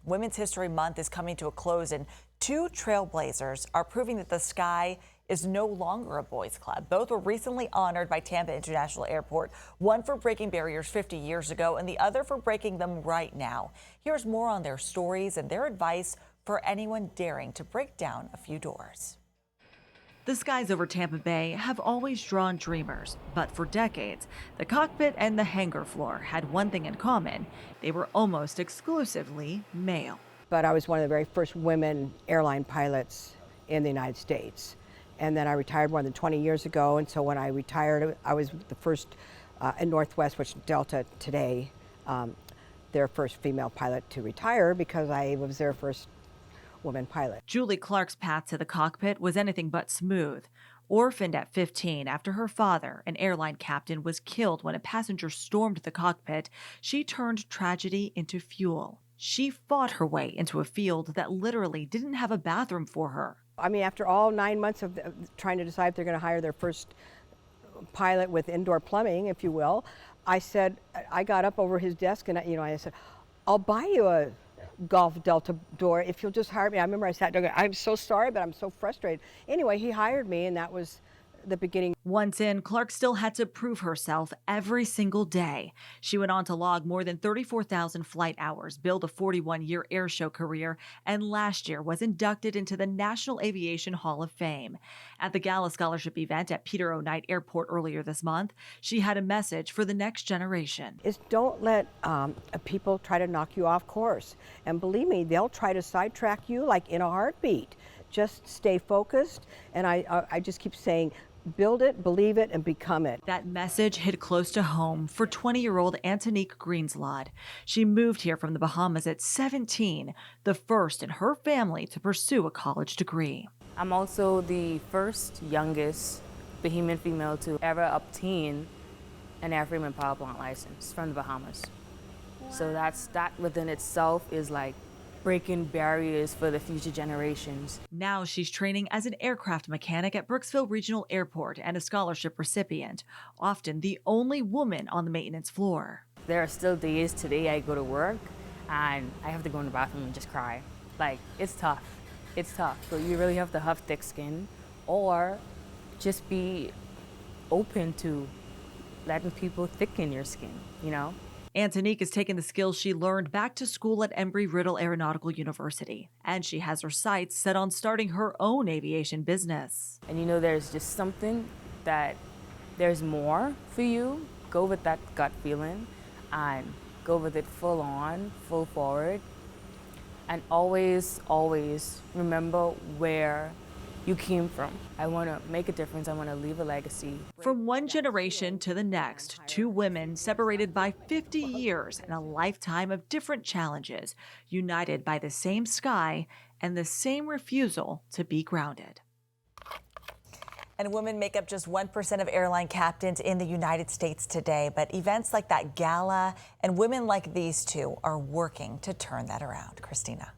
Women's History Month is coming to a close, and two trailblazers are proving that the sky is no longer a boys' club. Both were recently honored by Tampa International Airport, one for breaking barriers 50 years ago and the other for breaking them right now. Here's more on their stories and their advice for anyone daring to break down a few doors. The skies over Tampa Bay have always drawn dreamers, but for decades, the cockpit and the hangar floor had one thing in common. They were almost exclusively male. But I was one of the very first women airline pilots in the United States. And then I retired more than 20 years ago, and so when I retired, I was the first in Northwest, which Delta today, their first female pilot to retire because I was their first woman pilot. Julie Clark's path to the cockpit was anything but smooth. Orphaned at 15 after her father, an airline captain, was killed when a passenger stormed the cockpit, she turned tragedy into fuel. She fought her way into a field that literally didn't have a bathroom for her. I mean, after all 9 months of trying to decide if they're going to hire their first pilot with indoor plumbing, if you will, I got up over his desk and I said, I'll buy you a Golf Delta door if you'll just hire me. I remember I sat there going, I'm so sorry, but I'm so frustrated. Anyway, he hired me, and that was the beginning. Once in, Clark still had to prove herself every single day. She went on to log more than 34,000 flight hours, build a 41-year airshow career, and last year was inducted into the National Aviation Hall of Fame. At the Gala Scholarship event at Peter O. Knight Airport earlier this month, she had a message for the next generation. Is don't let people try to knock you off course. And believe me, they'll try to sidetrack you like in a heartbeat. Just stay focused, and I just keep saying, build it, believe it, and become it. That message hit close to home for 20-year-old Antonique Greenslade. She moved here from the Bahamas at 17, the first in her family to pursue a college degree. I'm also the first youngest Bahamian female to ever obtain an airframe and power plant license from the Bahamas. Wow. So that within itself is like breaking barriers for the future generations. Now she's training as an aircraft mechanic at Brooksville Regional Airport and a scholarship recipient, often the only woman on the maintenance floor. There are still days today I go to work and I have to go in the bathroom and just cry. Like, it's tough. It's tough. So you really have to have thick skin or just be open to letting people thicken your skin, you know? Antonique has taken the skills she learned back to school at Embry-Riddle Aeronautical University, and she has her sights set on starting her own aviation business. And you know, there's just something that there's more for you. Go with that gut feeling and go with it full on, full forward. And always, always remember where you came from. I want to make a difference. I want to leave a legacy. From one generation to the next, two women separated by 50 years and a lifetime of different challenges, united by the same sky and the same refusal to be grounded. And women make up just 1% of airline captains in the United States today, but events like that gala and women like these two are working to turn that around. Christina.